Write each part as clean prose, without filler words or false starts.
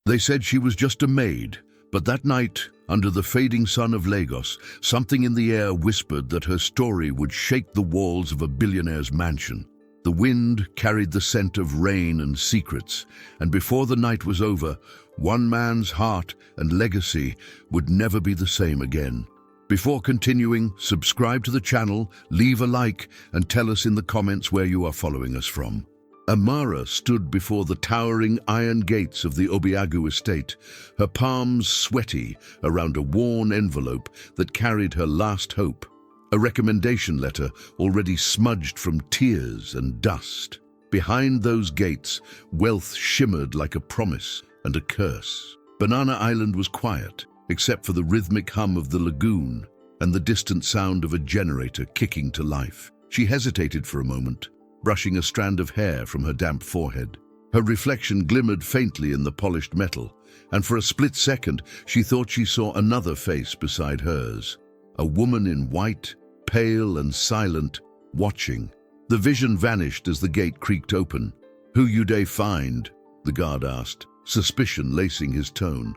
They said she was just a maid, but that night, under the fading sun of Lagos, something in the air whispered that her story would shake the walls of a billionaire's mansion. The wind carried the scent of rain and secrets, and before the night was over, one man's heart and legacy would never be the same again. Before continuing, subscribe to the channel, leave a like, and tell us in the comments where you are following us from. Amara stood before the towering iron gates of the Obiagu estate, her palms sweaty around a worn envelope that carried her last hope, a recommendation letter already smudged from tears and dust. Behind those gates, wealth shimmered like a promise and a curse. Banana Island was quiet, except for the rhythmic hum of the lagoon and the distant sound of a generator kicking to life. She hesitated for a moment, brushing a strand of hair from her damp forehead. Her reflection glimmered faintly in the polished metal, and for a split second she thought she saw another face beside hers. A woman in white, pale and silent, watching. The vision vanished as the gate creaked open. "Who you dey find?" the guard asked, suspicion lacing his tone.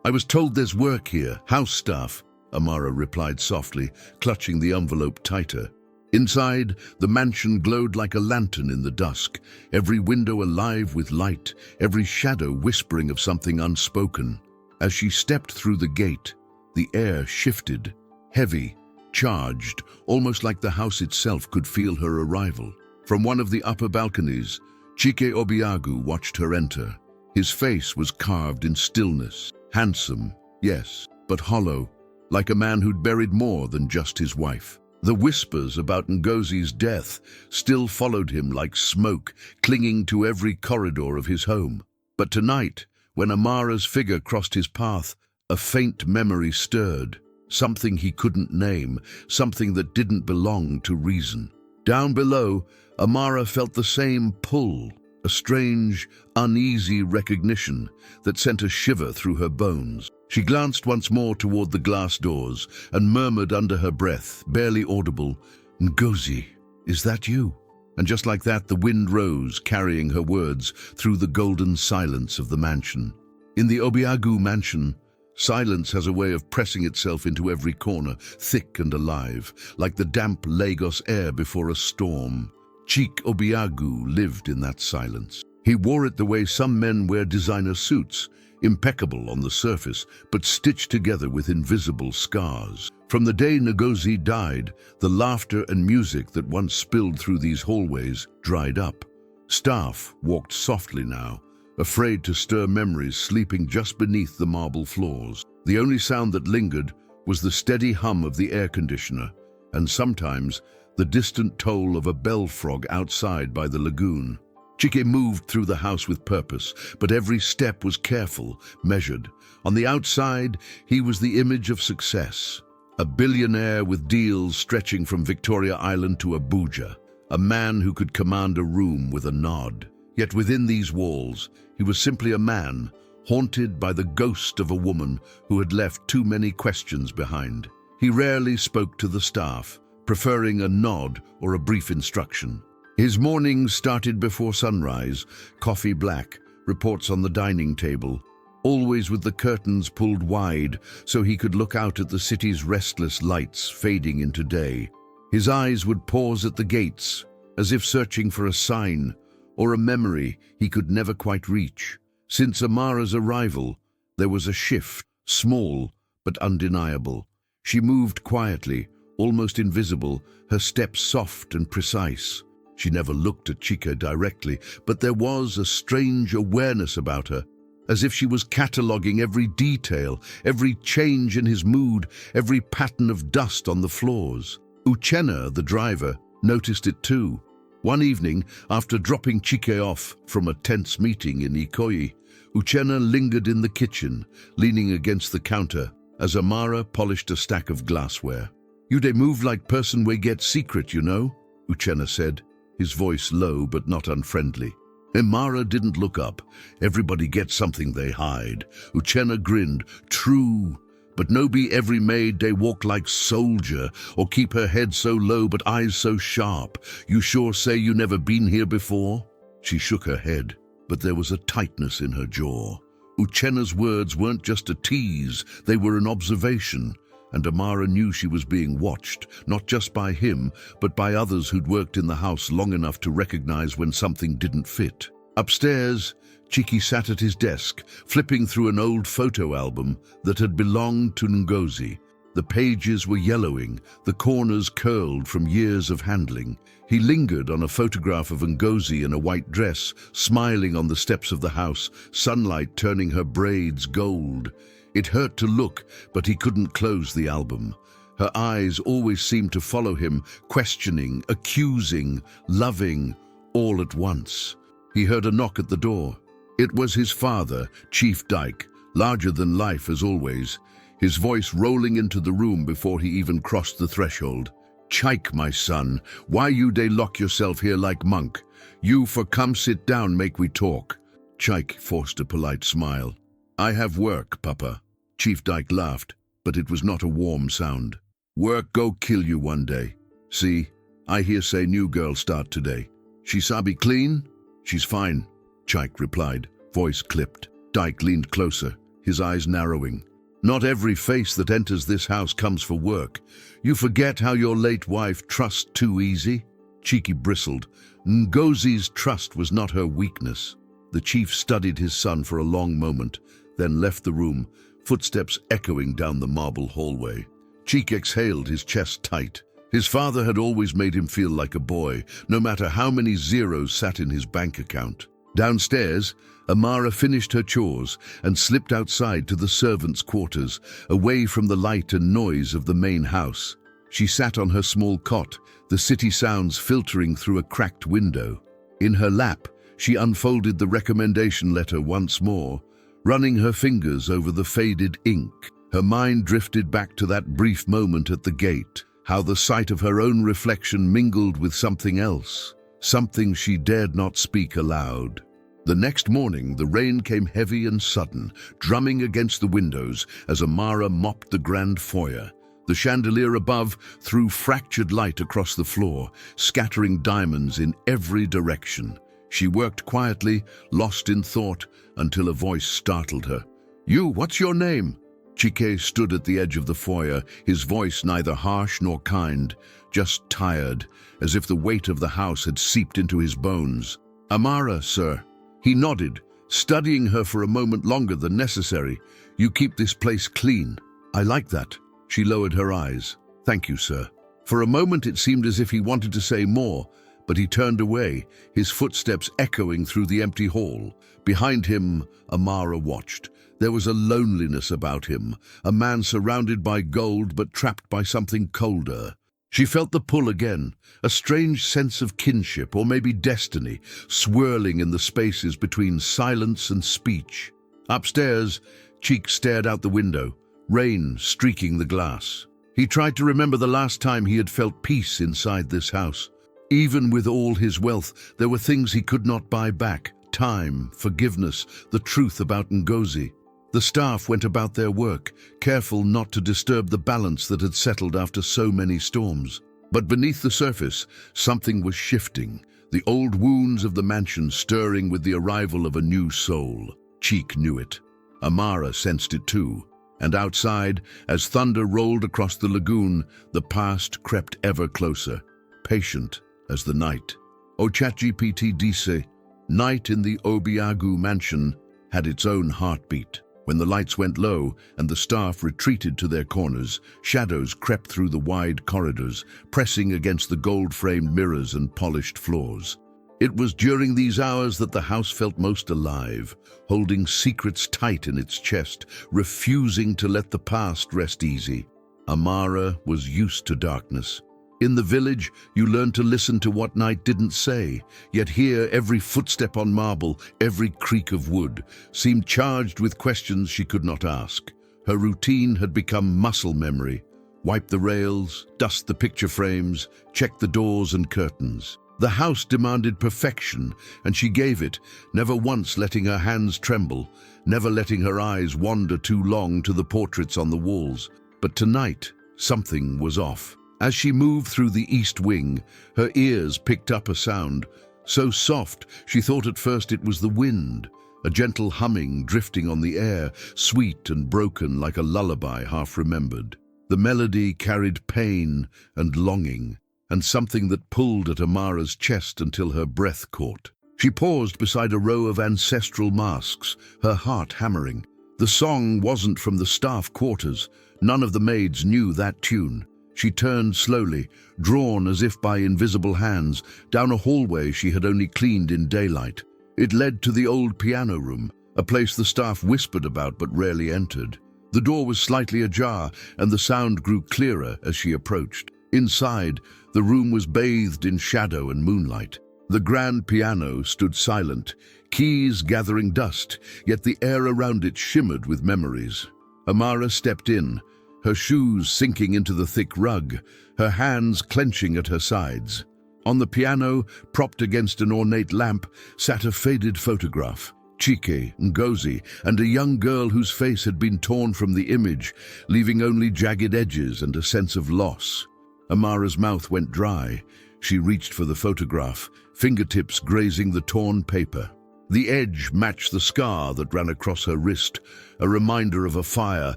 I was told there's work here, house staff," Amara replied softly, clutching the envelope tighter. Inside, the mansion glowed like a lantern in the dusk, every window alive with light, every shadow whispering of something unspoken. As she stepped through the gate, the air shifted, heavy, charged, almost like the house itself could feel her arrival. From one of the upper balconies, Chike Obiagu watched her enter. His face was carved in stillness, handsome, yes, but hollow, like a man who'd buried more than just his wife. The whispers about Ngozi's death still followed him like smoke, clinging to every corridor of his home. But tonight, when Amara's figure crossed his path, a faint memory stirred, something he couldn't name, something that didn't belong to reason. Down below, Amara felt the same pull, a strange, uneasy recognition that sent a shiver through her bones. She glanced once more toward the glass doors and murmured under her breath, barely audible, "Ngozi, is that you?" And just like that, the wind rose, carrying her words through the golden silence of the mansion. In the Obiagu mansion, silence has a way of pressing itself into every corner, thick and alive, like the damp Lagos air before a storm. Chike Obiagu lived in that silence. He wore it the way some men wear designer suits, impeccable on the surface, but stitched together with invisible scars. From the day Ngozi died, the laughter and music that once spilled through these hallways dried up. Staff walked softly now, afraid to stir memories sleeping just beneath the marble floors. The only sound that lingered was the steady hum of the air conditioner, and sometimes the distant toll of a bell frog outside by the lagoon. Chike moved through the house with purpose, but every step was careful, measured. On the outside, he was the image of success. A billionaire with deals stretching from Victoria Island to Abuja. A man who could command a room with a nod. Yet within these walls, he was simply a man, haunted by the ghost of a woman who had left too many questions behind. He rarely spoke to the staff, preferring a nod or a brief instruction. His mornings started before sunrise, coffee black, reports on the dining table, always with the curtains pulled wide so he could look out at the city's restless lights fading into day. His eyes would pause at the gates, as if searching for a sign or a memory he could never quite reach. Since Amara's arrival, there was a shift, small but undeniable. She moved quietly, almost invisible, her steps soft and precise. She never looked at Chike directly, but there was a strange awareness about her, as if she was cataloguing every detail, every change in his mood, every pattern of dust on the floors. Uchenna, the driver, noticed it too. One evening, after dropping Chike off from a tense meeting in Ikoyi, Uchenna lingered in the kitchen, leaning against the counter, as Amara polished a stack of glassware. "You dey move like person we get secret, you know," Uchenna said, his voice low but not unfriendly. Amara didn't look up. "Everybody gets something they hide." Uchenna grinned. "True, but no be every maid they walk like soldier, or keep her head so low but eyes so sharp. You sure say you never been here before?" She shook her head, but there was a tightness in her jaw. Uchena's words weren't just a tease, they were an observation, and Amara knew she was being watched, not just by him, but by others who'd worked in the house long enough to recognize when something didn't fit. Upstairs, Chiki sat at his desk, flipping through an old photo album that had belonged to Ngozi. The pages were yellowing, the corners curled from years of handling. He lingered on a photograph of Ngozi in a white dress, smiling on the steps of the house, sunlight turning her braids gold. It hurt to look, but he couldn't close the album. Her eyes always seemed to follow him, questioning, accusing, loving, all at once. He heard a knock at the door. It was his father, Chief Dyke, larger than life as always, his voice rolling into the room before he even crossed the threshold. "Chike, my son, why you dey lock yourself here like monk? You for come sit down, make we talk." Chike forced a polite smile. "I have work, Papa." Chief Dyke laughed, but it was not a warm sound. "Work go kill you one day. See, I hear say new girl start today. She sabi clean?" "She's fine," Chike replied, voice clipped. Dyke leaned closer, his eyes narrowing. "Not every face that enters this house comes for work. You forget how your late wife trusts too easy?" Chiki bristled. Ngozi's trust was not her weakness. The chief studied his son for a long moment, then left the room, footsteps echoing down the marble hallway. Cheek exhaled, his chest tight. His father had always made him feel like a boy, no matter how many zeros sat in his bank account. Downstairs, Amara finished her chores and slipped outside to the servants' quarters, away from the light and noise of the main house. She sat on her small cot, the city sounds filtering through a cracked window. In her lap, she unfolded the recommendation letter once more, running her fingers over the faded ink. Her mind drifted back to that brief moment at the gate, how the sight of her own reflection mingled with something else, something she dared not speak aloud. The next morning, the rain came heavy and sudden, drumming against the windows as Amara mopped the grand foyer. The chandelier above threw fractured light across the floor, scattering diamonds in every direction. She worked quietly, lost in thought, until a voice startled her. "You, what's your name?" Chike stood at the edge of the foyer, his voice neither harsh nor kind, just tired, as if the weight of the house had seeped into his bones. "Amara, sir." He nodded, studying her for a moment longer than necessary. "You keep this place clean." "I like that." She lowered her eyes. "Thank you, sir." For a moment it seemed as if he wanted to say more, but he turned away, his footsteps echoing through the empty hall. Behind him, Amara watched. There was a loneliness about him, a man surrounded by gold but trapped by something colder. She felt the pull again, a strange sense of kinship or maybe destiny, swirling in the spaces between silence and speech. Upstairs, Cheek stared out the window, rain streaking the glass. He tried to remember the last time he had felt peace inside this house. Even with all his wealth, there were things he could not buy back: time, forgiveness, the truth about Ngozi. The staff went about their work, careful not to disturb the balance that had settled after so many storms. But beneath the surface, something was shifting, the old wounds of the mansion stirring with the arrival of a new soul. Cheek knew it. Amara sensed it too. And outside, as thunder rolled across the lagoon, the past crept ever closer, patient as the night. O ChatGPT dice, night in the Obiagu mansion had its own heartbeat. When the lights went low and the staff retreated to their corners, shadows crept through the wide corridors, pressing against the gold-framed mirrors and polished floors. It was during these hours that the house felt most alive, holding secrets tight in its chest, refusing to let the past rest easy. Amara was used to darkness. In the village, you learned to listen to what night didn't say, yet here every footstep on marble, every creak of wood, seemed charged with questions she could not ask. Her routine had become muscle memory. Wipe the rails, dust the picture frames, check the doors and curtains. The house demanded perfection, and she gave it, never once letting her hands tremble, never letting her eyes wander too long to the portraits on the walls. But tonight, something was off. As she moved through the east wing, her ears picked up a sound, so soft she thought at first it was the wind, a gentle humming drifting on the air, sweet and broken like a lullaby half remembered. The melody carried pain and longing, and something that pulled at Amara's chest until her breath caught. She paused beside a row of ancestral masks, her heart hammering. The song wasn't from the staff quarters. None of the maids knew that tune. She turned slowly, drawn as if by invisible hands, down a hallway she had only cleaned in daylight. It led to the old piano room, a place the staff whispered about but rarely entered. The door was slightly ajar, and the sound grew clearer as she approached. Inside, the room was bathed in shadow and moonlight. The grand piano stood silent, keys gathering dust, yet the air around it shimmered with memories. Amara stepped in, her shoes sinking into the thick rug, her hands clenching at her sides. On the piano, propped against an ornate lamp, sat a faded photograph. Chike, Ngozi, and a young girl whose face had been torn from the image, leaving only jagged edges and a sense of loss. Amara's mouth went dry. She reached for the photograph, fingertips grazing the torn paper. The edge matched the scar that ran across her wrist, a reminder of a fire,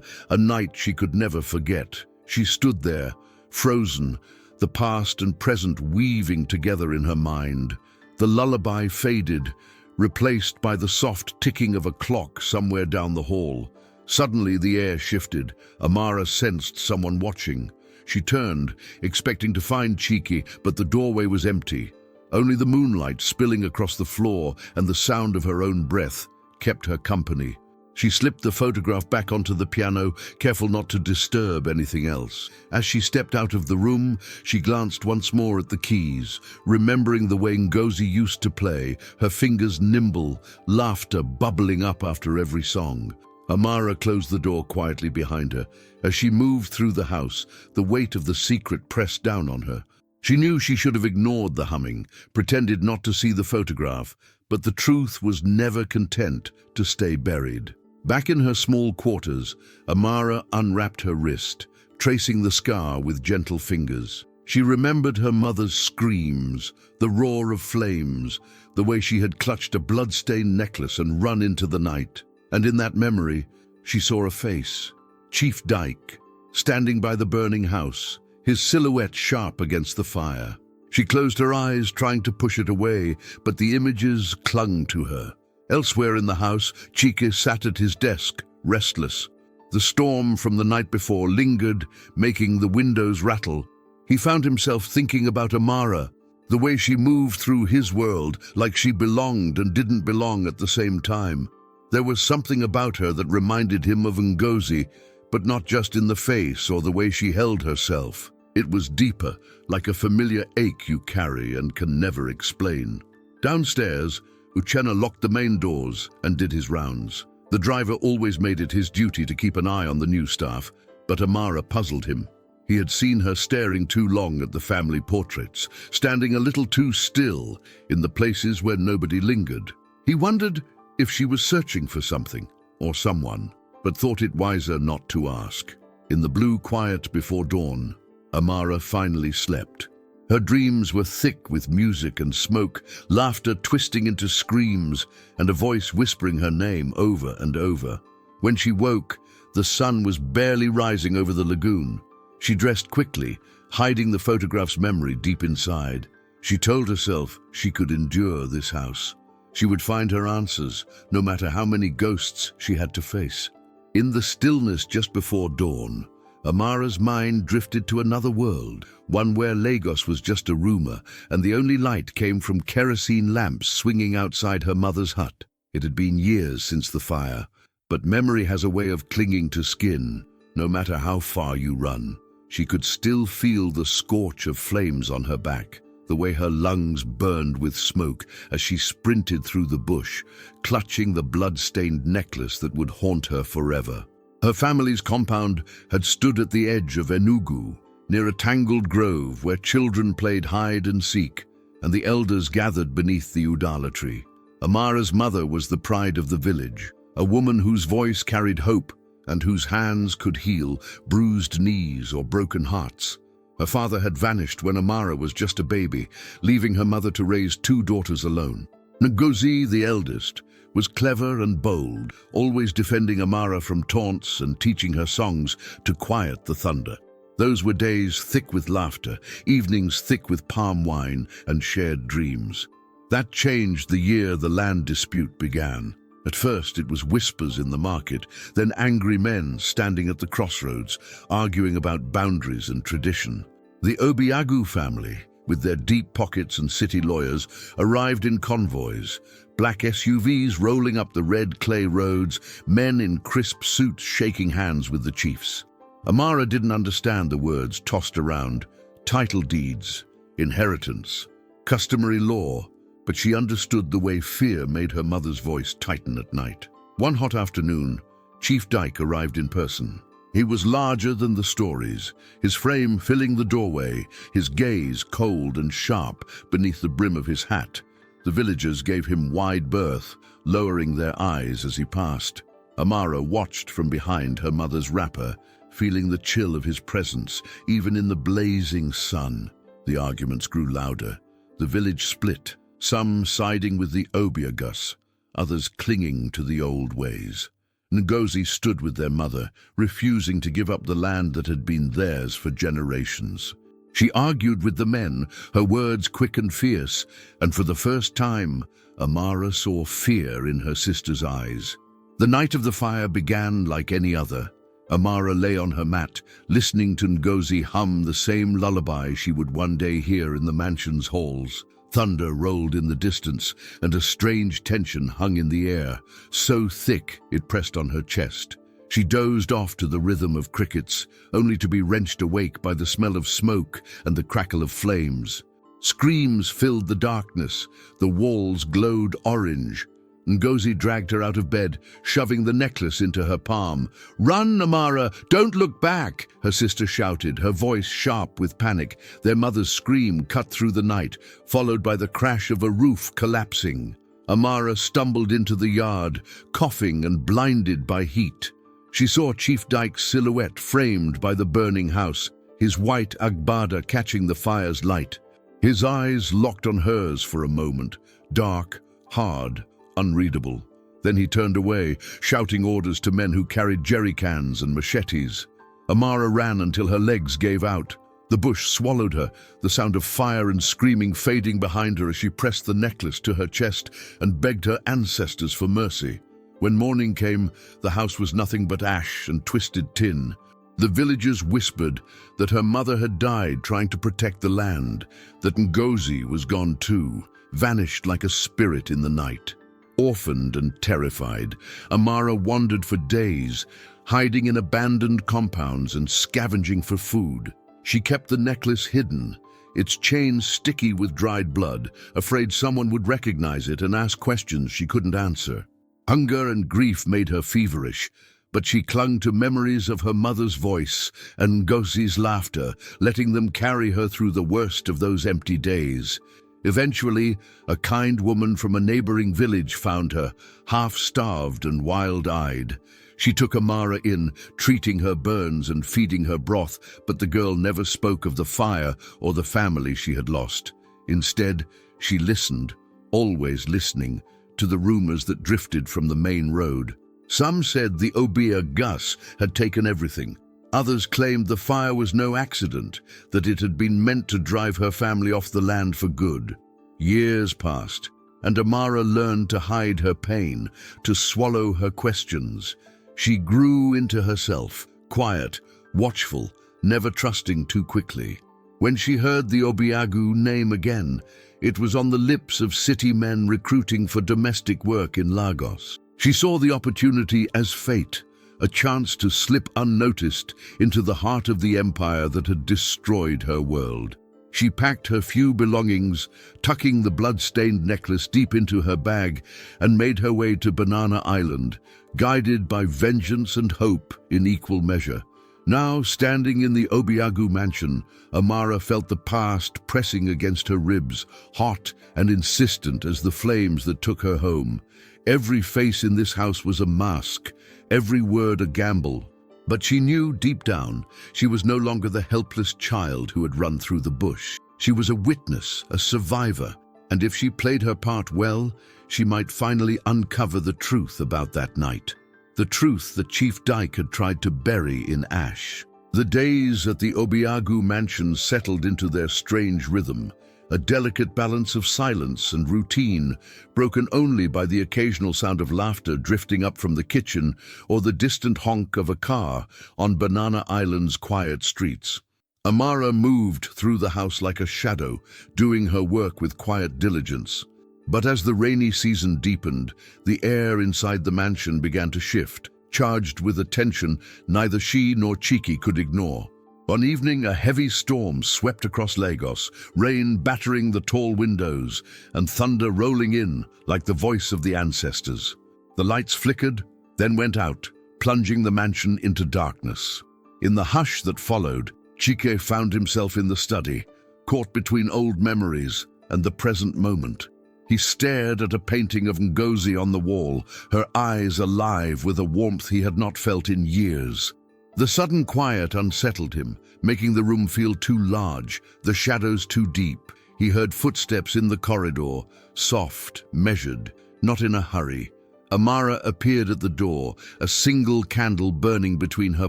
a night she could never forget. She stood there, frozen, the past and present weaving together in her mind. The lullaby faded, replaced by the soft ticking of a clock somewhere down the hall. Suddenly the air shifted. Amara sensed someone watching. She turned, expecting to find Chike, but the doorway was empty. Only the moonlight spilling across the floor and the sound of her own breath kept her company. She slipped the photograph back onto the piano, careful not to disturb anything else. As she stepped out of the room, she glanced once more at the keys, remembering the way Ngozi used to play, her fingers nimble, laughter bubbling up after every song. Amara closed the door quietly behind her. As she moved through the house, the weight of the secret pressed down on her. She knew she should have ignored the humming, pretended not to see the photograph, but the truth was never content to stay buried. Back in her small quarters, Amara unwrapped her wrist, tracing the scar with gentle fingers. She remembered her mother's screams, the roar of flames, the way she had clutched a blood-stained necklace and run into the night. And in that memory, she saw a face, Chief Dyke, standing by the burning house, his silhouette sharp against the fire. She closed her eyes, trying to push it away, but the images clung to her. Elsewhere in the house, Chike sat at his desk, restless. The storm from the night before lingered, making the windows rattle. He found himself thinking about Amara, the way she moved through his world, like she belonged and didn't belong at the same time. There was something about her that reminded him of Ngozi, but not just in the face or the way she held herself. It was deeper, like a familiar ache you carry and can never explain. Downstairs, Uchenna locked the main doors and did his rounds. The driver always made it his duty to keep an eye on the new staff, but Amara puzzled him. He had seen her staring too long at the family portraits, standing a little too still in the places where nobody lingered. He wondered if she was searching for something or someone, but thought it wiser not to ask. In the blue quiet before dawn, Amara finally slept. Her dreams were thick with music and smoke, laughter twisting into screams, and a voice whispering her name over and over. When she woke, the sun was barely rising over the lagoon. She dressed quickly, hiding the photograph's memory deep inside. She told herself she could endure this house. She would find her answers, no matter how many ghosts she had to face. In the stillness just before dawn, Amara's mind drifted to another world, one where Lagos was just a rumor, and the only light came from kerosene lamps swinging outside her mother's hut. It had been years since the fire, but memory has a way of clinging to skin, no matter how far you run. She could still feel the scorch of flames on her back, the way her lungs burned with smoke as she sprinted through the bush, clutching the blood-stained necklace that would haunt her forever. Her family's compound had stood at the edge of Enugu, near a tangled grove where children played hide and seek, and the elders gathered beneath the udala tree. Amara's mother was the pride of the village, a woman whose voice carried hope and whose hands could heal bruised knees or broken hearts. Her father had vanished when Amara was just a baby, leaving her mother to raise two daughters alone. Ngozi, the eldest, was clever and bold, always defending Amara from taunts and teaching her songs to quiet the thunder. Those were days thick with laughter, evenings thick with palm wine and shared dreams. That changed the year the land dispute began. At first it was whispers in the market, then angry men standing at the crossroads, arguing about boundaries and tradition. The Obiagu family, with their deep pockets and city lawyers, arrived in convoys, black SUVs rolling up the red clay roads, men in crisp suits shaking hands with the chiefs. Amara didn't understand the words tossed around: title deeds, inheritance, customary law, but she understood the way fear made her mother's voice tighten at night. One hot afternoon, Chief Dyke arrived in person. He was larger than the stories, his frame filling the doorway, his gaze cold and sharp beneath the brim of his hat. The villagers gave him wide berth, lowering their eyes as he passed. Amara watched from behind her mother's wrapper, feeling the chill of his presence, even in the blazing sun. The arguments grew louder. The village split, some siding with the Obiagus, others clinging to the old ways. Ngozi stood with their mother, refusing to give up the land that had been theirs for generations. She argued with the men, her words quick and fierce, and for the first time, Amara saw fear in her sister's eyes. The night of the fire began like any other. Amara lay on her mat, listening to Ngozi hum the same lullaby she would one day hear in the mansion's halls. Thunder rolled in the distance, and a strange tension hung in the air, so thick it pressed on her chest. She dozed off to the rhythm of crickets, only to be wrenched awake by the smell of smoke and the crackle of flames. Screams filled the darkness, the walls glowed orange. Ngozi dragged her out of bed, shoving the necklace into her palm. "Run, Amara! Don't look back!" her sister shouted, her voice sharp with panic. Their mother's scream cut through the night, followed by the crash of a roof collapsing. Amara stumbled into the yard, coughing and blinded by heat. She saw Chief Dyke's silhouette framed by the burning house, his white agbada catching the fire's light. His eyes locked on hers for a moment, dark, hard, unreadable. Then he turned away, shouting orders to men who carried jerry cans and machetes. Amara ran until her legs gave out. The bush swallowed her, the sound of fire and screaming fading behind her as she pressed the necklace to her chest and begged her ancestors for mercy. When morning came, the house was nothing but ash and twisted tin. The villagers whispered that her mother had died trying to protect the land, that Ngozi was gone too, vanished like a spirit in the night. Orphaned and terrified, Amara wandered for days, hiding in abandoned compounds and scavenging for food. She kept the necklace hidden, its chain sticky with dried blood, afraid someone would recognize it and ask questions she couldn't answer. Hunger and grief made her feverish, but she clung to memories of her mother's voice and Ngozi's laughter, letting them carry her through the worst of those empty days. Eventually, a kind woman from a neighboring village found her, half-starved and wild-eyed. She took Amara in, treating her burns and feeding her broth, but the girl never spoke of the fire or the family she had lost. Instead, she listened, always listening, to the rumors that drifted from the main road. Some said the Obiagus had taken everything. Others claimed the fire was no accident, that it had been meant to drive her family off the land for good. Years passed, and Amara learned to hide her pain, to swallow her questions. She grew into herself, quiet, watchful, never trusting too quickly. When she heard the Obiagu name again, it was on the lips of city men recruiting for domestic work in Lagos. She saw the opportunity as fate, a chance to slip unnoticed into the heart of the empire that had destroyed her world. She packed her few belongings, tucking the blood-stained necklace deep into her bag, and made her way to Banana Island, guided by vengeance and hope in equal measure. Now, standing in the Obiagu mansion, Amara felt the past pressing against her ribs, hot and insistent as the flames that took her home. Every face in this house was a mask, every word a gamble. But she knew deep down she was no longer the helpless child who had run through the bush. She was a witness, a survivor, And if she played her part well, she might finally uncover the truth about that night. The truth that Chief Dyke had tried to bury in ash. The days at the Obiagu mansion settled into their strange rhythm, a delicate balance of silence and routine, broken only by the occasional sound of laughter drifting up from the kitchen or the distant honk of a car on Banana Island's quiet streets. Amara moved through the house like a shadow, doing her work with quiet diligence. But as the rainy season deepened, the air inside the mansion began to shift, charged with a tension neither she nor Chiki could ignore. One evening, a heavy storm swept across Lagos, rain battering the tall windows and thunder rolling in like the voice of the ancestors. The lights flickered, then went out, plunging the mansion into darkness. In the hush that followed, Chike found himself in the study, caught between old memories and the present moment. He stared at a painting of Ngozi on the wall, her eyes alive with a warmth he had not felt in years. The sudden quiet unsettled him, making the room feel too large, the shadows too deep. He heard footsteps in the corridor, soft, measured, not in a hurry. Amara appeared at the door, a single candle burning between her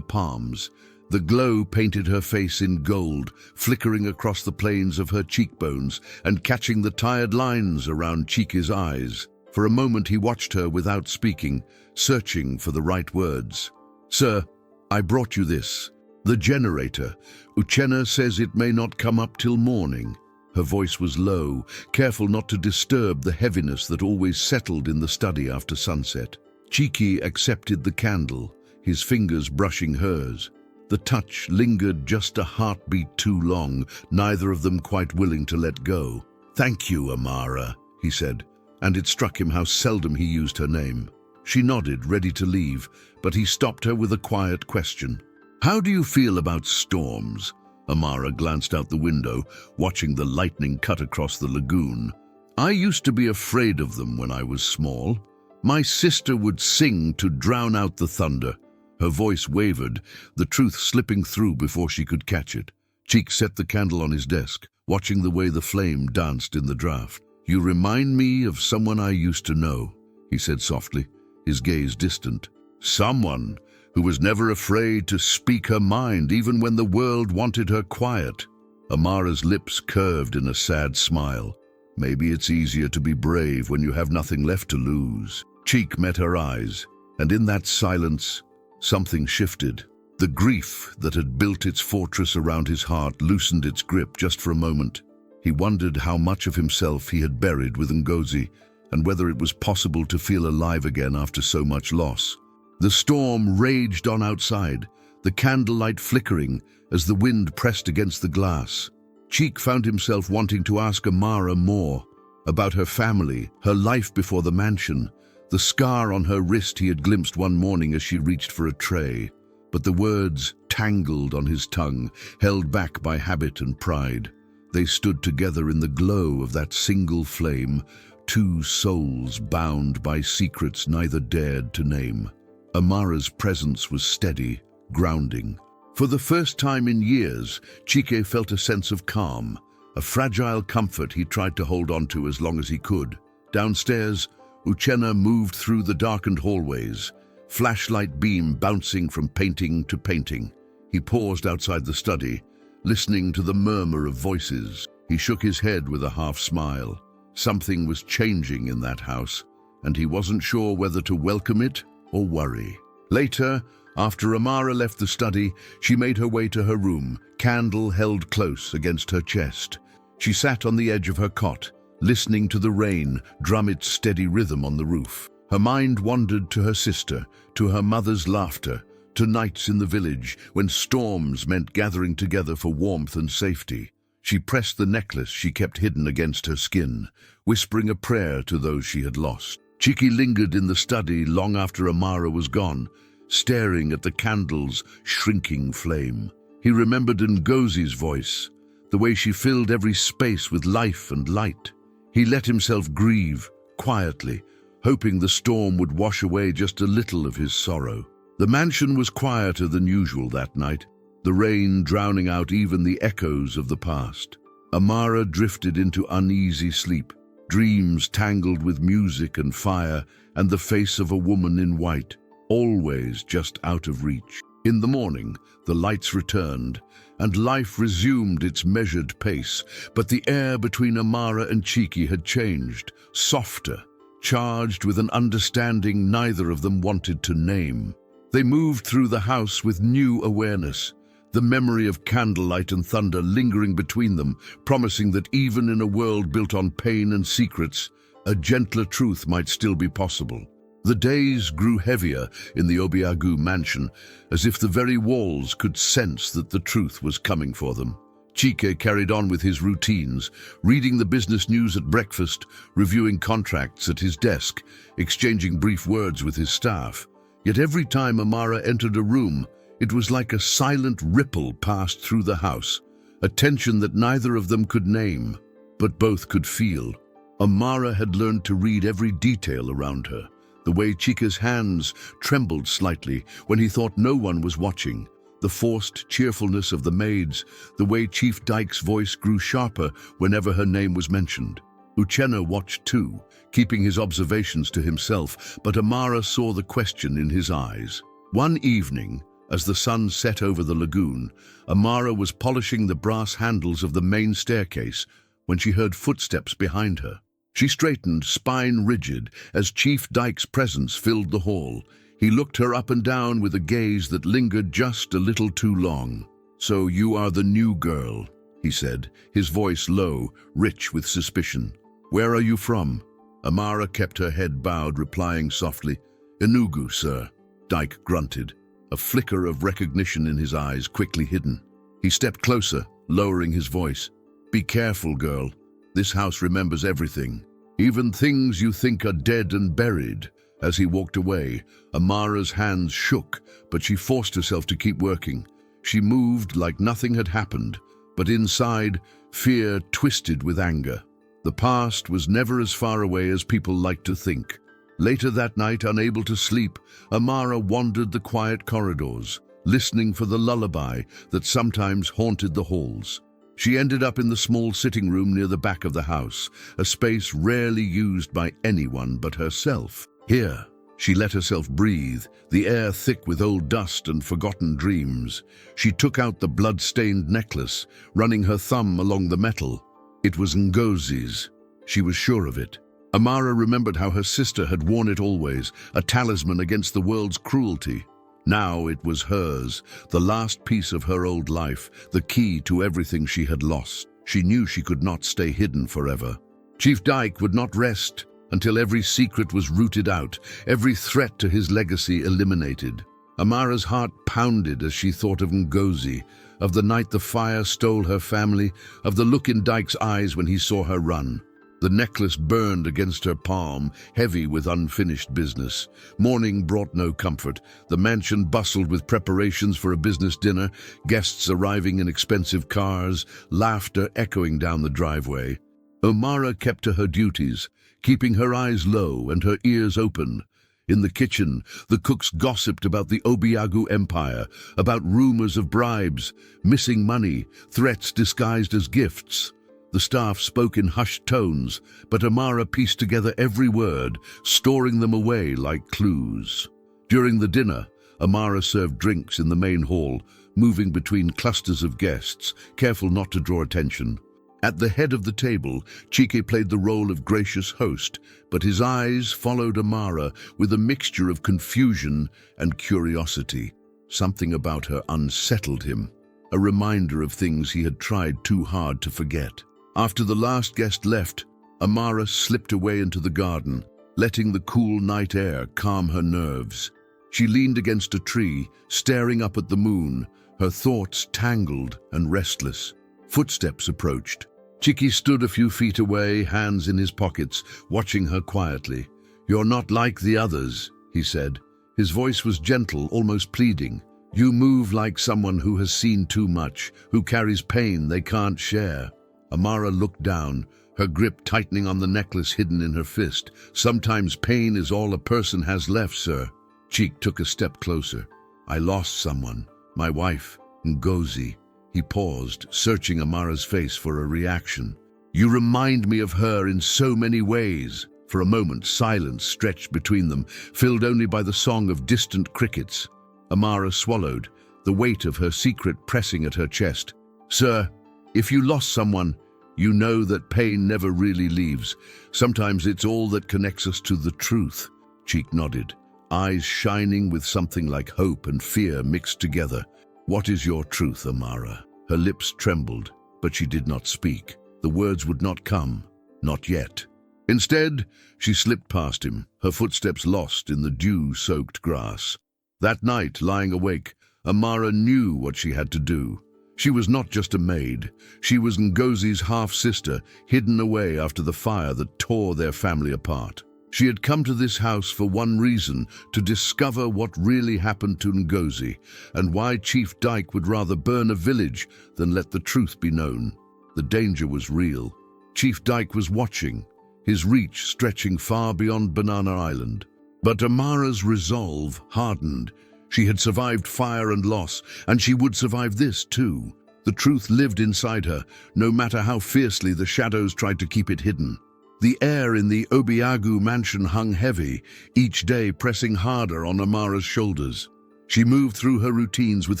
palms. The glow painted her face in gold, flickering across the planes of her cheekbones and catching the tired lines around Chiki's eyes. For a moment he watched her without speaking, searching for the right words. "Sir, I brought you this. The generator. Uchenna says it may not come up till morning." Her voice was low, careful not to disturb the heaviness that always settled in the study after sunset. Chiki accepted the candle, his fingers brushing hers. The touch lingered just a heartbeat too long, neither of them quite willing to let go. "Thank you, Amara," he said, and it struck him how seldom he used her name. She nodded, ready to leave, but he stopped her with a quiet question. "How do you feel about storms?" Amara glanced out the window, watching the lightning cut across the lagoon. "I used to be afraid of them when I was small. My sister would sing to drown out the thunder." Her voice wavered, the truth slipping through before she could catch it. Cheek set the candle on his desk, watching the way the flame danced in the draught. "You remind me of someone I used to know," he said softly, his gaze distant. "Someone who was never afraid to speak her mind even when the world wanted her quiet." Amara's lips curved in a sad smile. "Maybe it's easier to be brave when you have nothing left to lose." Cheek met her eyes, and in that silence, something shifted. The grief that had built its fortress around his heart loosened its grip just for a moment. He wondered how much of himself he had buried with Ngozi, and whether it was possible to feel alive again after so much loss. The storm raged on outside, the candlelight flickering as the wind pressed against the glass. Cheek found himself wanting to ask Amara more about her family, her life before the mansion, the scar on her wrist he had glimpsed one morning as she reached for a tray. But the words tangled on his tongue, held back by habit and pride. They stood together in the glow of that single flame, two souls bound by secrets neither dared to name. Amara's presence was steady, grounding. For the first time in years, Chike felt a sense of calm, a fragile comfort he tried to hold on to as long as he could. Downstairs, Uchenna moved through the darkened hallways, flashlight beam bouncing from painting to painting. He paused outside the study, listening to the murmur of voices. He shook his head with a half smile. Something was changing in that house, and he wasn't sure whether to welcome it or worry. Later, after Amara left the study, she made her way to her room, candle held close against her chest. She sat on the edge of her cot, listening to the rain drum its steady rhythm on the roof. Her mind wandered to her sister, to her mother's laughter, to nights in the village when storms meant gathering together for warmth and safety. She pressed the necklace she kept hidden against her skin, whispering a prayer to those she had lost. Chiki lingered in the study long after Amara was gone, staring at the candle's shrinking flame. He remembered Ngozi's voice, the way she filled every space with life and light. He let himself grieve, quietly, hoping the storm would wash away just a little of his sorrow. The mansion was quieter than usual that night, the rain drowning out even the echoes of the past. Amara drifted into uneasy sleep, dreams tangled with music and fire, and the face of a woman in white, always just out of reach. In the morning, the lights returned, and life resumed its measured pace, but the air between Amara and Cheeky had changed, softer, charged with an understanding neither of them wanted to name. They moved through the house with new awareness, the memory of candlelight and thunder lingering between them, promising that even in a world built on pain and secrets, a gentler truth might still be possible. The days grew heavier in the Obiagu mansion, as if the very walls could sense that the truth was coming for them. Chike carried on with his routines, reading the business news at breakfast, reviewing contracts at his desk, exchanging brief words with his staff. Yet every time Amara entered a room, it was like a silent ripple passed through the house, a tension that neither of them could name, but both could feel. Amara had learned to read every detail around her, the way Chika's hands trembled slightly when he thought no one was watching, the forced cheerfulness of the maids, the way Chief Dyke's voice grew sharper whenever her name was mentioned. Uchenna watched too, keeping his observations to himself, but Amara saw the question in his eyes. One evening, as the sun set over the lagoon, Amara was polishing the brass handles of the main staircase when she heard footsteps behind her. She straightened, spine rigid, as Chief Dyke's presence filled the hall. He looked her up and down with a gaze that lingered just a little too long. "So you are the new girl," he said, his voice low, rich with suspicion. "Where are you from?" Amara kept her head bowed, replying softly, "Enugu, sir." Dyke grunted, a flicker of recognition in his eyes quickly hidden. He stepped closer, lowering his voice. "Be careful, girl. This house remembers everything, even things you think are dead and buried." As he walked away, Amara's hands shook, but she forced herself to keep working. She moved like nothing had happened, but inside, fear twisted with anger. The past was never as far away as people like to think. Later that night, unable to sleep, Amara wandered the quiet corridors, listening for the lullaby that sometimes haunted the halls. She ended up in the small sitting room near the back of the house, a space rarely used by anyone but herself. Here, she let herself breathe, the air thick with old dust and forgotten dreams. She took out the blood-stained necklace, running her thumb along the metal. It was Ngozi's. She was sure of it. Amara remembered how her sister had worn it always, a talisman against the world's cruelty. Now it was hers, the last piece of her old life, the key to everything she had lost. She knew she could not stay hidden forever. Chief Dyke would not rest until every secret was rooted out, every threat to his legacy eliminated. Amara's heart pounded as she thought of Ngozi, of the night the fire stole her family, of the look in Dyke's eyes when he saw her run. The necklace burned against her palm, heavy with unfinished business. Morning brought no comfort. The mansion bustled with preparations for a business dinner, guests arriving in expensive cars, laughter echoing down the driveway. Amara kept to her duties, keeping her eyes low and her ears open. In the kitchen, the cooks gossiped about the Obiagu Empire, about rumors of bribes, missing money, threats disguised as gifts. The staff spoke in hushed tones, but Amara pieced together every word, storing them away like clues. During the dinner, Amara served drinks in the main hall, moving between clusters of guests, careful not to draw attention. At the head of the table, Chike played the role of gracious host, but his eyes followed Amara with a mixture of confusion and curiosity. Something about her unsettled him, a reminder of things he had tried too hard to forget. After the last guest left, Amara slipped away into the garden, letting the cool night air calm her nerves. She leaned against a tree, staring up at the moon, her thoughts tangled and restless. Footsteps approached. Chiki stood a few feet away, hands in his pockets, watching her quietly. "You're not like the others," he said. His voice was gentle, almost pleading. "You move like someone who has seen too much, who carries pain they can't share." Amara looked down, her grip tightening on the necklace hidden in her fist. "Sometimes pain is all a person has left, sir." Cheek took a step closer. "I lost someone. My wife, Ngozi." He paused, searching Amara's face for a reaction. You remind me of her in so many ways." For a moment, silence stretched between them, filled only by the song of distant crickets. Amara swallowed, the weight of her secret pressing at her chest. "Sir, if you lost someone, you know that pain never really leaves. Sometimes it's all that connects us to the truth." Cheek nodded, eyes shining with something like hope and fear mixed together. "What is your truth, Amara?" Her lips trembled, but she did not speak. The words would not come, not yet. Instead, she slipped past him, her footsteps lost in the dew-soaked grass. That night, lying awake, Amara knew what she had to do. She was not just a maid. She was Ngozi's half-sister, hidden away after the fire that tore their family apart. She had come to this house for one reason, to discover what really happened to Ngozi, and why Chief Dyke would rather burn a village than let the truth be known. The danger was real. Chief Dyke was watching, his reach stretching far beyond Banana Island. But Amara's resolve hardened. She had survived fire and loss, and she would survive this too. The truth lived inside her, no matter how fiercely the shadows tried to keep it hidden. The air in the Obiagu mansion hung heavy, each day pressing harder on Amara's shoulders. She moved through her routines with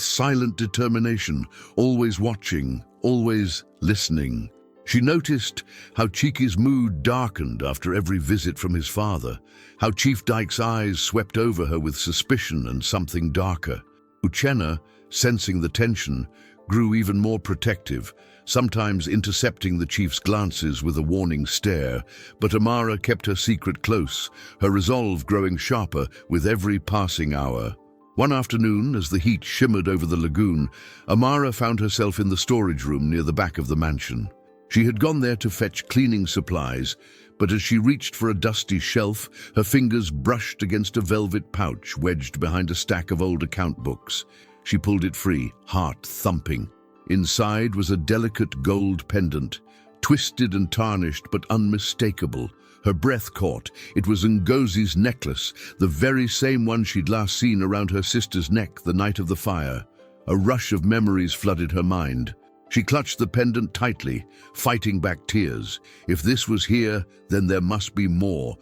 silent determination, always watching, always listening. She noticed how Cheeky's mood darkened after every visit from his father, how Chief Dyke's eyes swept over her with suspicion and something darker. Uchenna, sensing the tension, grew even more protective, sometimes intercepting the chief's glances with a warning stare, but Amara kept her secret close, her resolve growing sharper with every passing hour. One afternoon, as the heat shimmered over the lagoon, Amara found herself in the storage room near the back of the mansion. She had gone there to fetch cleaning supplies, but as she reached for a dusty shelf, her fingers brushed against a velvet pouch wedged behind a stack of old account books. She pulled it free, heart thumping. Inside was a delicate gold pendant, twisted and tarnished but unmistakable. Her breath caught. It was Ngozi's necklace, the very same one she'd last seen around her sister's neck the night of the fire. A rush of memories flooded her mind. She clutched the pendant tightly, fighting back tears. If this was here, then there must be more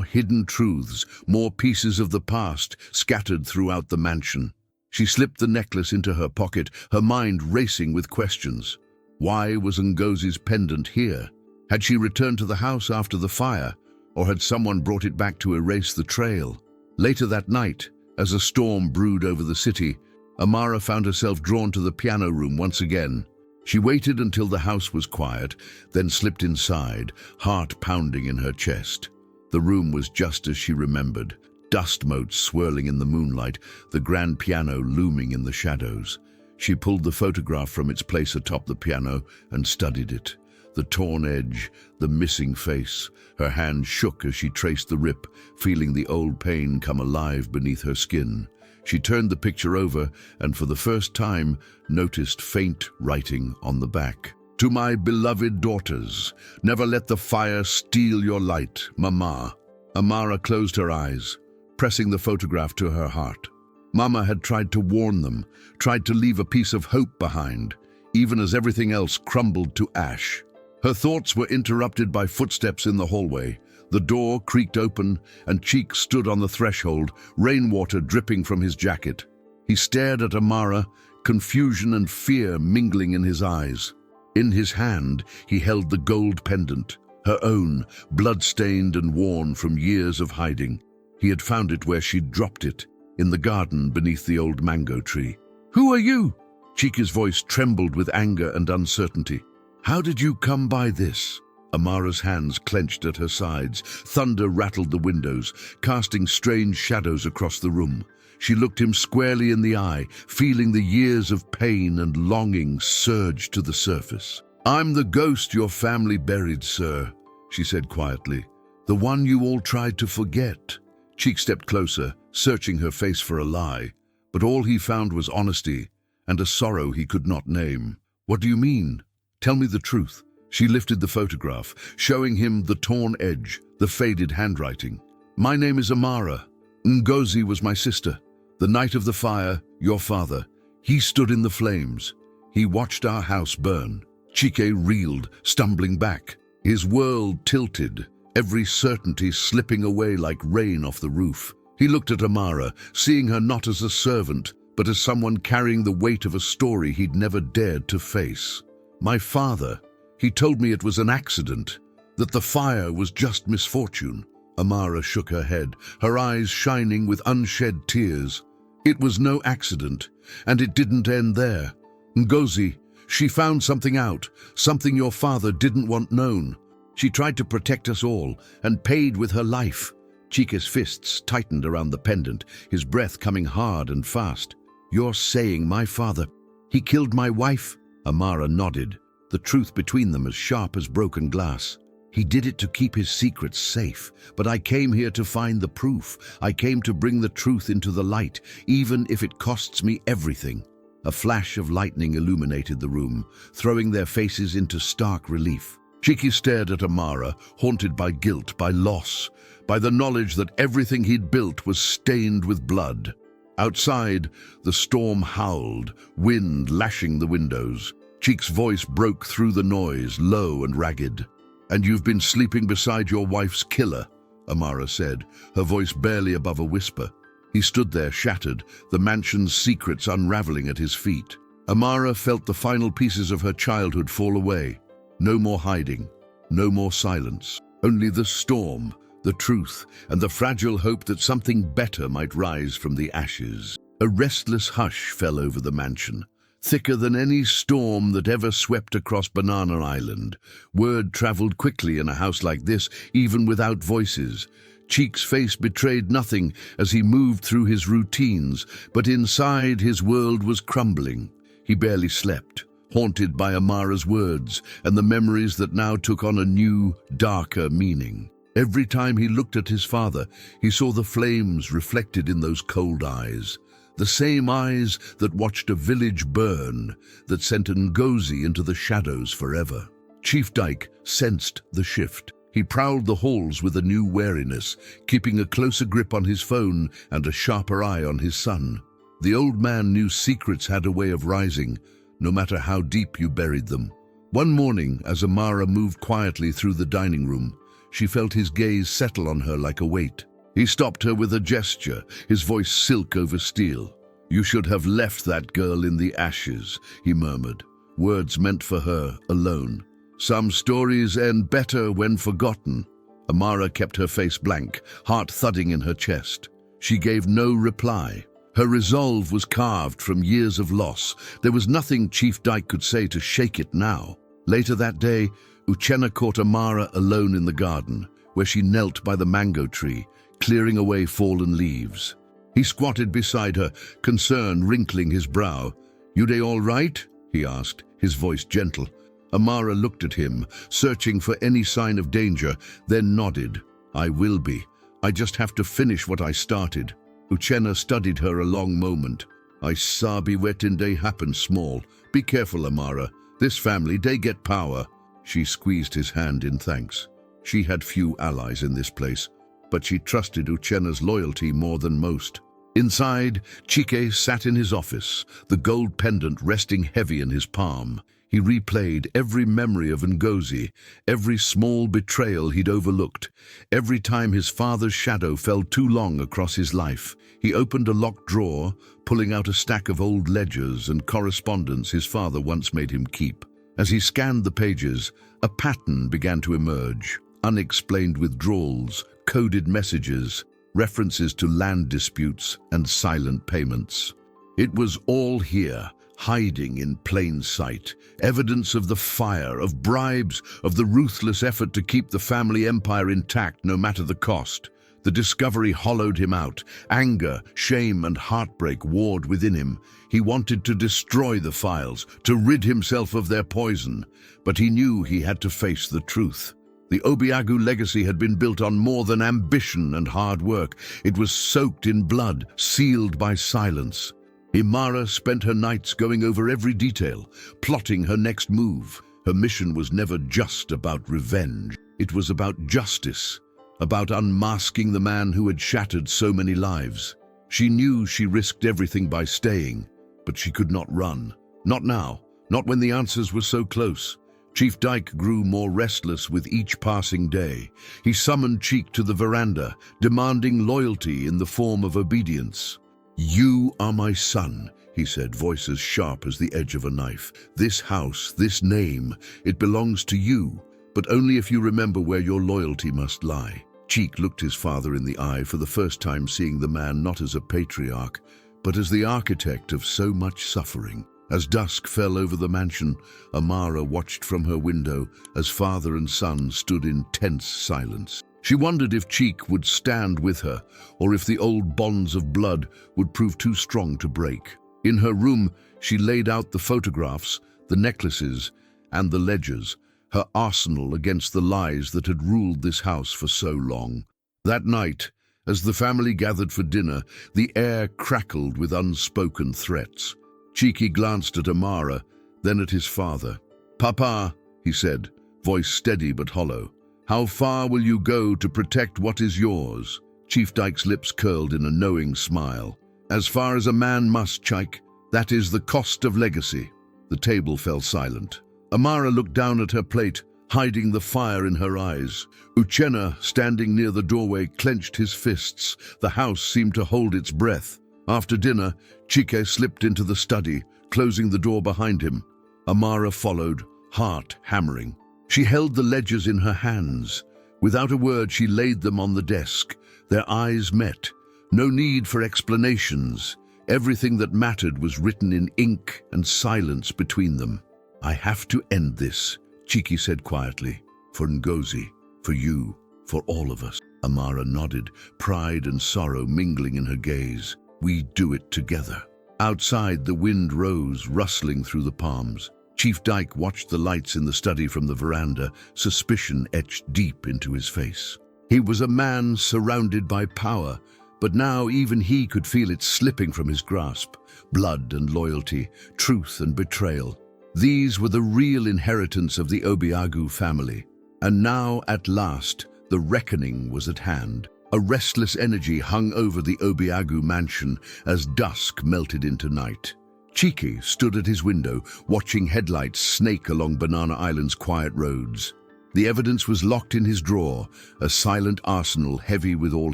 hidden truths, more pieces of the past scattered throughout the mansion. She slipped the necklace into her pocket, her mind racing with questions. Why was Ngozi's pendant here? Had she returned to the house after the fire, or had someone brought it back to erase the trail? Later that night, as a storm brewed over the city, Amara found herself drawn to the piano room once again. She waited until the house was quiet, then slipped inside, heart pounding in her chest. The room was just as she remembered, dust motes swirling in the moonlight, the grand piano looming in the shadows. She pulled the photograph from its place atop the piano and studied it. The torn edge, the missing face. Her hand shook as she traced the rip, feeling the old pain come alive beneath her skin. She turned the picture over and for the first time noticed faint writing on the back. "To my beloved daughters, never let the fire steal your light, Mama." Amara closed her eyes, pressing the photograph to her heart. Mama had tried to warn them, tried to leave a piece of hope behind, even as everything else crumbled to ash. Her thoughts were interrupted by footsteps in the hallway. The door creaked open, and Cheek stood on the threshold, rainwater dripping from his jacket. He stared at Amara, confusion and fear mingling in his eyes. In his hand, he held the gold pendant, her own, blood-stained and worn from years of hiding. He had found it where she'd dropped it, in the garden beneath the old mango tree. "Who are you?" Cheek's voice trembled with anger and uncertainty. "How did you come by this?" Amara's hands clenched at her sides. Thunder rattled the windows, casting strange shadows across the room. She looked him squarely in the eye, feeling the years of pain and longing surge to the surface. "I'm the ghost your family buried, sir," she said quietly. "The one you all tried to forget." Cheek stepped closer, searching her face for a lie, but all he found was honesty and a sorrow he could not name. "What do you mean? Tell me the truth." She lifted the photograph, showing him the torn edge, the faded handwriting. "My name is Amara. Ngozi was my sister. The night of the fire, your father, he stood in the flames. He watched our house burn." Chike reeled, stumbling back. His world tilted, every certainty slipping away like rain off the roof. He looked at Amara, seeing her not as a servant, but as someone carrying the weight of a story he'd never dared to face. My father, he told me it was an accident, that the fire was just misfortune. Amara shook her head, her eyes shining with unshed tears. It was no accident, and it didn't end there. Ngozi, she found something out, something your father didn't want known. She tried to protect us all, and paid with her life. Chike's fists tightened around the pendant, his breath coming hard and fast. You're saying my father, he killed my wife? Amara nodded, the truth between them as sharp as broken glass. He did it to keep his secrets safe, but I came here to find the proof. I came to bring the truth into the light, even if it costs me everything. A flash of lightning illuminated the room, throwing their faces into stark relief. Chike stared at Amara, haunted by guilt, by loss, by the knowledge that everything he'd built was stained with blood. Outside, the storm howled, wind lashing the windows. Chike's voice broke through the noise, low and ragged. "And you've been sleeping beside your wife's killer," Amara said, her voice barely above a whisper. He stood there, shattered, the mansion's secrets unraveling at his feet. Amara felt the final pieces of her childhood fall away. No more hiding, no more silence. Only the storm, the truth, and the fragile hope that something better might rise from the ashes. A restless hush fell over the mansion, thicker than any storm that ever swept across Banana Island. Word traveled quickly in a house like this, even without voices. Chike's face betrayed nothing as he moved through his routines, but inside his world was crumbling. He barely slept, haunted by Amara's words and the memories that now took on a new, darker meaning. Every time he looked at his father, he saw the flames reflected in those cold eyes. The same eyes that watched a village burn, that sent Ngozi into the shadows forever. Chief Dyke sensed the shift. He prowled the halls with a new wariness, keeping a closer grip on his phone and a sharper eye on his son. The old man knew secrets had a way of rising, no matter how deep you buried them. One morning, as Amara moved quietly through the dining room, she felt his gaze settle on her like a weight. He stopped her with a gesture, his voice silk over steel. "You should have left that girl in the ashes," he murmured, words meant for her alone. "Some stories end better when forgotten." Amara kept her face blank, heart thudding in her chest. She gave no reply. Her resolve was carved from years of loss. There was nothing Chief Dyke could say to shake it now. Later that day, Uchenna caught Amara alone in the garden, where she knelt by the mango tree, clearing away fallen leaves. He squatted beside her, concern wrinkling his brow. "You dey all right?" he asked, his voice gentle. Amara looked at him, searching for any sign of danger, then nodded. "I will be. I just have to finish what I started." Uchenna studied her a long moment. "I sabi wetin dey happen small. Be careful, Amara. This family, they get power." She squeezed his hand in thanks. She had few allies in this place, but she trusted Uchenna's loyalty more than most. Inside, Chike sat in his office, the gold pendant resting heavy in his palm. He replayed every memory of Ngozi, every small betrayal he'd overlooked. Every time his father's shadow fell too long across his life, he opened a locked drawer, pulling out a stack of old ledgers and correspondence his father once made him keep. As he scanned the pages, a pattern began to emerge. Unexplained withdrawals, coded messages, references to land disputes and silent payments. It was all here, hiding in plain sight, evidence of the fire, of bribes, of the ruthless effort to keep the family empire intact no matter the cost. The discovery hollowed him out. Anger, shame, and heartbreak warred within him. He wanted to destroy the files, to rid himself of their poison, but he knew he had to face the truth. The Obiagu legacy had been built on more than ambition and hard work. It was soaked in blood, sealed by silence. Amara spent her nights going over every detail, plotting her next move. Her mission was never just about revenge. It was about justice, about unmasking the man who had shattered so many lives. She knew she risked everything by staying, but she could not run. Not now, not when the answers were so close. Chief Dyke grew more restless with each passing day. He summoned Cheek to the veranda, demanding loyalty in the form of obedience. "You are my son," he said, voice as sharp as the edge of a knife. "This house, this name, it belongs to you, but only if you remember where your loyalty must lie." Cheek looked his father in the eye, for the first time seeing the man not as a patriarch, but as the architect of so much suffering. As dusk fell over the mansion, Amara watched from her window as father and son stood in tense silence. She wondered if Cheek would stand with her, or if the old bonds of blood would prove too strong to break. In her room, she laid out the photographs, the necklaces, and the ledgers, her arsenal against the lies that had ruled this house for so long. That night, as the family gathered for dinner, the air crackled with unspoken threats. Cheeky glanced at Amara, then at his father. "Papa," he said, voice steady but hollow, "how far will you go to protect what is yours?" Chief Dyke's lips curled in a knowing smile. "As far as a man must, Cheik. That is the cost of legacy." The table fell silent. Amara looked down at her plate, hiding the fire in her eyes. Uchenna, standing near the doorway, clenched his fists. The house seemed to hold its breath. After dinner, Chike slipped into the study, closing the door behind him. Amara followed, heart hammering. She held the ledgers in her hands. Without a word, she laid them on the desk. Their eyes met. No need for explanations. Everything that mattered was written in ink and silence between them. "I have to end this," Chiki said quietly. "For Ngozi, for you, for all of us." Amara nodded, pride and sorrow mingling in her gaze. "We do it together." Outside, the wind rose, rustling through the palms. Chief Dyke watched the lights in the study from the veranda, suspicion etched deep into his face. He was a man surrounded by power, but now even he could feel it slipping from his grasp. Blood and loyalty, truth and betrayal. These were the real inheritance of the Obiagu family. And now, at last, the reckoning was at hand. A restless energy hung over the Obiagu mansion as dusk melted into night. Chiki stood at his window, watching headlights snake along Banana Island's quiet roads. The evidence was locked in his drawer, a silent arsenal heavy with all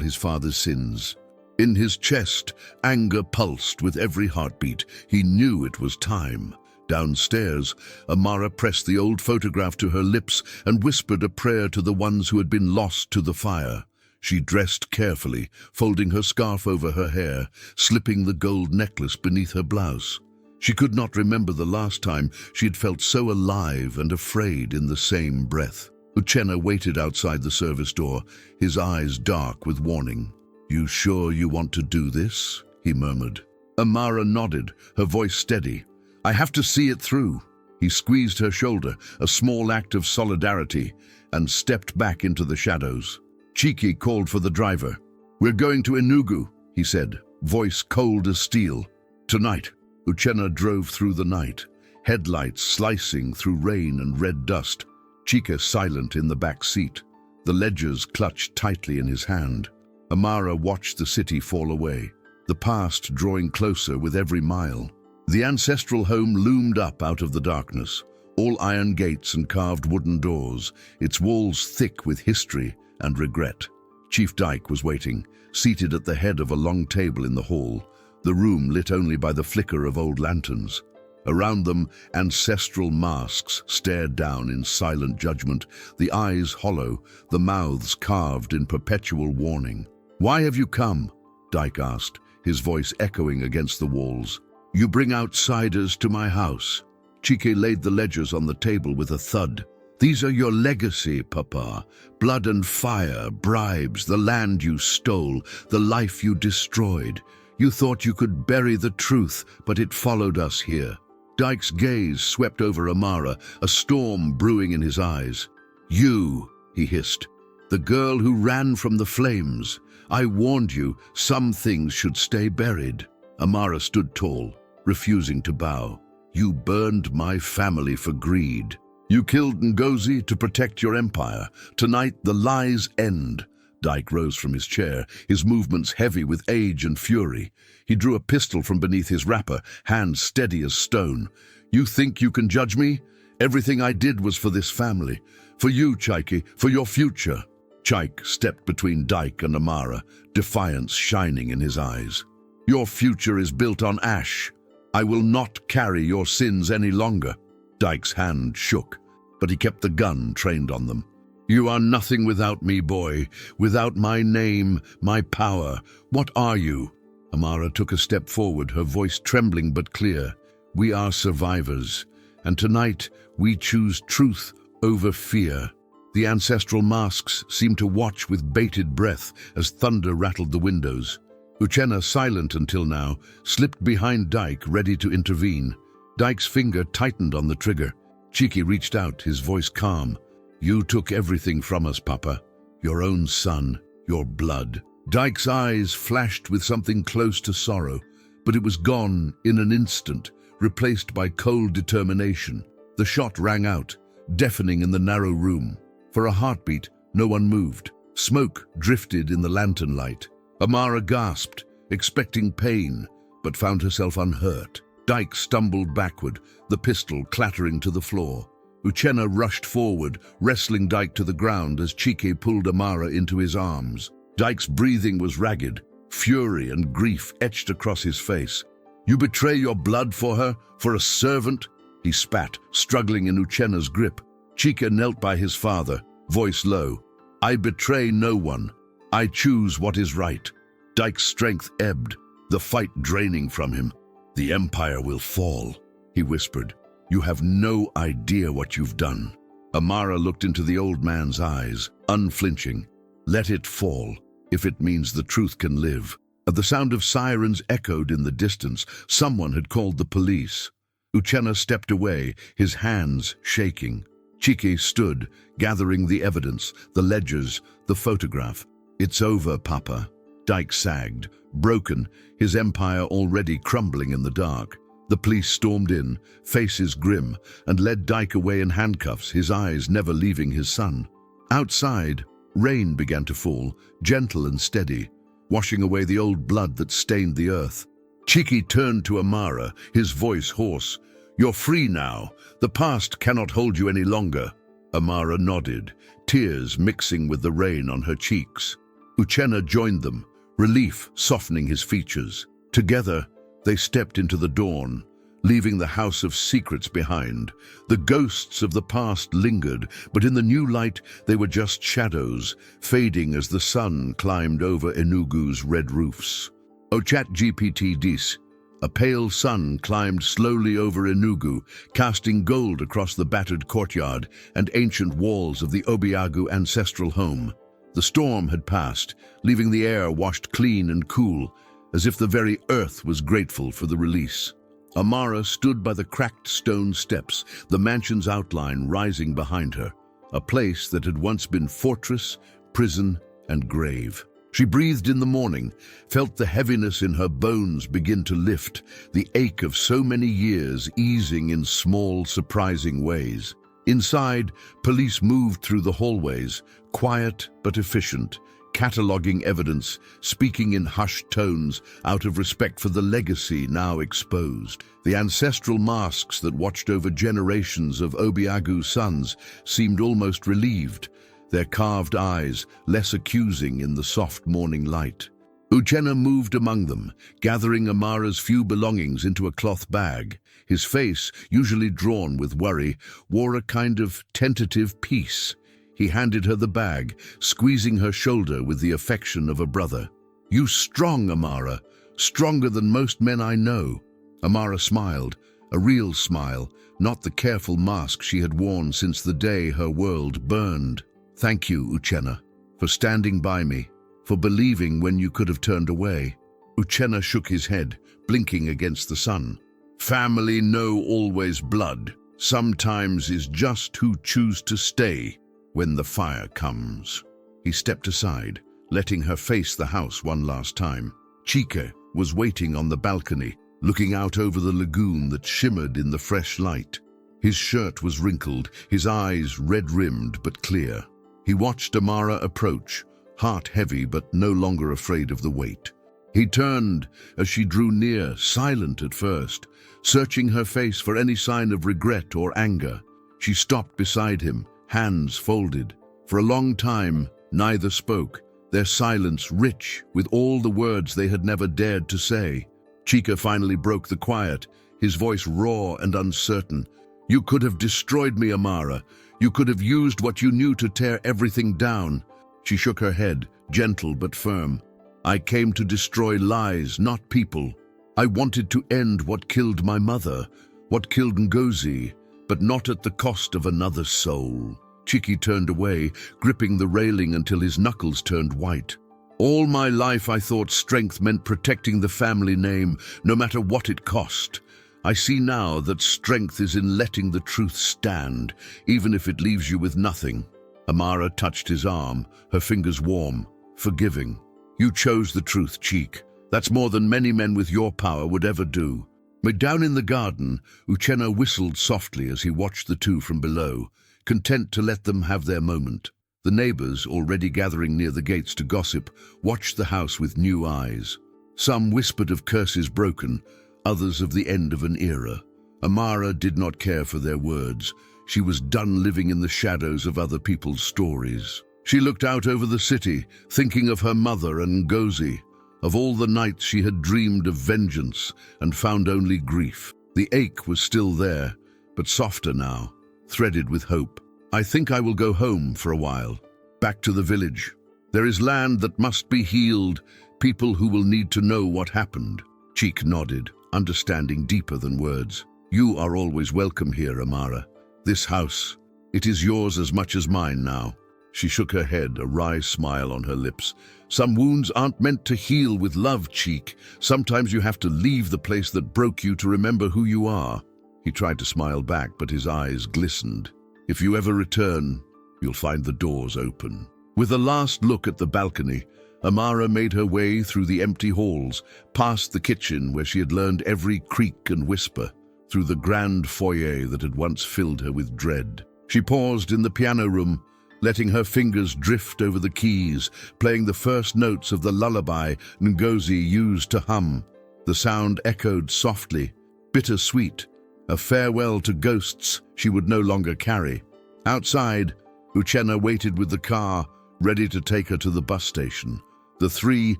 his father's sins. In his chest, anger pulsed with every heartbeat. He knew it was time. Downstairs, Amara pressed the old photograph to her lips and whispered a prayer to the ones who had been lost to the fire. She dressed carefully, folding her scarf over her hair, slipping the gold necklace beneath her blouse. She could not remember the last time she had felt so alive and afraid in the same breath. Uchenna waited outside the service door, his eyes dark with warning. "You sure you want to do this?" he murmured. Amara nodded, her voice steady. "I have to see it through." He squeezed her shoulder, a small act of solidarity, and stepped back into the shadows. Chiki called for the driver. "We're going to Enugu," he said, voice cold as steel. "Tonight." Uchenna drove through the night, headlights slicing through rain and red dust. Chika silent in the back seat, the ledgers clutched tightly in his hand. Amara watched the city fall away, the past drawing closer with every mile. The ancestral home loomed up out of the darkness, all iron gates and carved wooden doors, its walls thick with history and regret. Chief Dyke was waiting, seated at the head of a long table in the hall, the room lit only by the flicker of old lanterns. Around them, ancestral masks stared down in silent judgment, the eyes hollow, the mouths carved in perpetual warning. "Why have you come?" Dyke asked, his voice echoing against the walls. "You bring outsiders to my house." Chike laid the ledgers on the table with a thud. "These are your legacy, Papa. Blood and fire, bribes, the land you stole, the life you destroyed. You thought you could bury the truth, but it followed us here." Dyke's gaze swept over Amara, a storm brewing in his eyes. "You," he hissed, "the girl who ran from the flames. I warned you, some things should stay buried." Amara stood tall, refusing to bow. "You burned my family for greed. You killed Ngozi to protect your empire. Tonight the lies end." Dyke rose from his chair, his movements heavy with age and fury. He drew a pistol from beneath his wrapper, hands steady as stone. "You think you can judge me? Everything I did was for this family. For you, Chaiki, for your future. Chaik stepped between Dyke and Amara, defiance shining in his eyes. Your future is built on ash. I will not carry your sins any longer. Dyke's hand shook, but he kept the gun trained on them. You are nothing without me, boy. Without my name, my power. What are you? Amara took a step forward, her voice trembling but clear. We are survivors, and tonight we choose truth over fear. The ancestral masks seemed to watch with bated breath as thunder rattled the windows. Uchenna, silent until now, slipped behind Dyke, ready to intervene. Dyke's finger tightened on the trigger. Cheeky reached out, his voice calm. You took everything from us, Papa. Your own son, your blood. Dyke's eyes flashed with something close to sorrow, but it was gone in an instant, replaced by cold determination. The shot rang out, deafening in the narrow room. For a heartbeat, no one moved. Smoke drifted in the lantern light. Amara gasped, expecting pain, but found herself unhurt. Dyke stumbled backward, the pistol clattering to the floor. Uchenna rushed forward, wrestling Dyke to the ground as Chike pulled Amara into his arms. Dyke's breathing was ragged, fury and grief etched across his face. You betray your blood for her, for a servant? He spat, struggling in Uchenna's grip. Chike knelt by his father, voice low. I betray no one. I choose what is right. Dyke's strength ebbed, the fight draining from him. The Empire will fall, he whispered. You have no idea what you've done. Amara looked into the old man's eyes, unflinching. Let it fall, if it means the truth can live. The sound of sirens echoed in the distance. Someone had called the police. Uchenna stepped away, his hands shaking. Chike stood, gathering the evidence, the ledgers, the photograph. It's over, Papa. Dyke sagged, broken, his empire already crumbling in the dark. The police stormed in, faces grim, and led Dyke away in handcuffs, his eyes never leaving his son. Outside, rain began to fall, gentle and steady, washing away the old blood that stained the earth. Chike turned to Amara, his voice hoarse. You're free now. The past cannot hold you any longer. Amara nodded, tears mixing with the rain on her cheeks. Uchenna joined them, relief softening his features. Together, they stepped into the dawn, leaving the house of secrets behind. The ghosts of the past lingered, but in the new light they were just shadows, fading as the sun climbed over Enugu's red roofs. Ochat GPT dis. A pale sun climbed slowly over Enugu, casting gold across the battered courtyard and ancient walls of the Obiagu ancestral home. The storm had passed, leaving the air washed clean and cool, as if the very earth was grateful for the release. Amara stood by the cracked stone steps, the mansion's outline rising behind her, a place that had once been fortress, prison, and grave. She breathed in the morning, felt the heaviness in her bones begin to lift, the ache of so many years easing in small, surprising ways. Inside, police moved through the hallways, quiet but efficient, cataloging evidence, speaking in hushed tones out of respect for the legacy now exposed. The ancestral masks that watched over generations of Obiagu sons seemed almost relieved, their carved eyes less accusing in the soft morning light. Uchenna moved among them, gathering Amara's few belongings into a cloth bag. His face, usually drawn with worry, wore a kind of tentative peace. He handed her the bag, squeezing her shoulder with the affection of a brother. You strong, Amara, stronger than most men I know. Amara smiled, a real smile, not the careful mask she had worn since the day her world burned. Thank you, Uchenna, for standing by me, for believing when you could have turned away. Uchenna shook his head, blinking against the sun. Family know always blood. Sometimes is just who choose to stay when the fire comes. He stepped aside, letting her face the house one last time. Chike was waiting on the balcony, looking out over the lagoon that shimmered in the fresh light. His shirt was wrinkled, his eyes red-rimmed but clear. He watched Amara approach, heart heavy but no longer afraid of the weight. He turned as she drew near, silent at first, searching her face for any sign of regret or anger. She stopped beside him, hands folded. For a long time, neither spoke, their silence rich with all the words they had never dared to say. Chica finally broke the quiet, his voice raw and uncertain. "You could have destroyed me, Amara. You could have used what you knew to tear everything down." She shook her head, gentle but firm. "I came to destroy lies, not people. I wanted to end what killed my mother, what killed Ngozi, but not at the cost of another soul." Chiki turned away, gripping the railing until his knuckles turned white. "All my life I thought strength meant protecting the family name, no matter what it cost. I see now that strength is in letting the truth stand, even if it leaves you with nothing." Amara touched his arm, her fingers warm, forgiving. "You chose the truth, Cheek. That's more than many men with your power would ever do." But down in the garden, Uchenna whistled softly as he watched the two from below, content to let them have their moment. The neighbors, already gathering near the gates to gossip, watched the house with new eyes. Some whispered of curses broken, others of the end of an era. Amara did not care for their words. She was done living in the shadows of other people's stories. She looked out over the city, thinking of her mother and Ngozi, of all the nights she had dreamed of vengeance and found only grief. The ache was still there, but softer now, threaded with hope. "I think I will go home for a while, back to the village. There is land that must be healed, people who will need to know what happened." Cheek nodded, understanding deeper than words. "You are always welcome here, Amara. This house, it is yours as much as mine now." She shook her head, a wry smile on her lips. "Some wounds aren't meant to heal with love, Cheek. Sometimes you have to leave the place that broke you to remember who you are." He tried to smile back, but his eyes glistened. "If you ever return, you'll find the doors open." With a last look at the balcony, Amara made her way through the empty halls, past the kitchen where she had learned every creak and whisper, through the grand foyer that had once filled her with dread. She paused in the piano room, letting her fingers drift over the keys, playing the first notes of the lullaby Ngozi used to hum. The sound echoed softly, bittersweet, a farewell to ghosts she would no longer carry. Outside, Uchenna waited with the car, ready to take her to the bus station. The three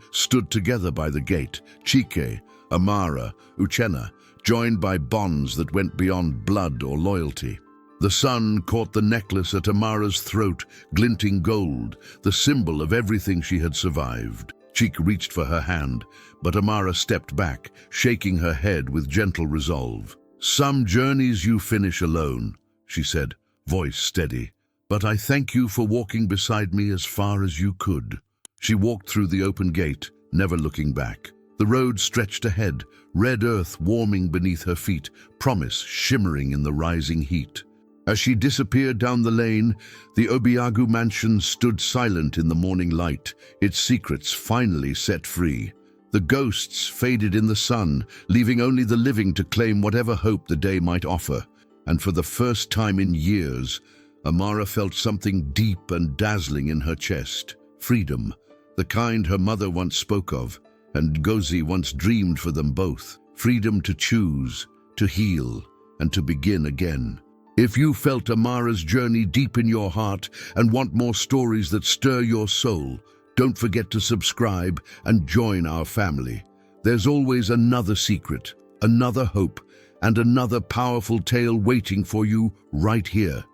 stood together by the gate, Chike, Amara, Uchenna, joined by bonds that went beyond blood or loyalty. The sun caught the necklace at Amara's throat, glinting gold, the symbol of everything she had survived. Cheek reached for her hand, but Amara stepped back, shaking her head with gentle resolve. "Some journeys you finish alone," she said, voice steady. "But I thank you for walking beside me as far as you could." She walked through the open gate, never looking back. The road stretched ahead, red earth warming beneath her feet, promise shimmering in the rising heat. As she disappeared down the lane, the Obiagu mansion stood silent in the morning light, its secrets finally set free. The ghosts faded in the sun, leaving only the living to claim whatever hope the day might offer. And for the first time in years, Amara felt something deep and dazzling in her chest. Freedom, the kind her mother once spoke of, and Ngozi once dreamed for them both. Freedom to choose, to heal, and to begin again. If you felt Amara's journey deep in your heart and want more stories that stir your soul, don't forget to subscribe and join our family. There's always another secret, another hope, and another powerful tale waiting for you right here.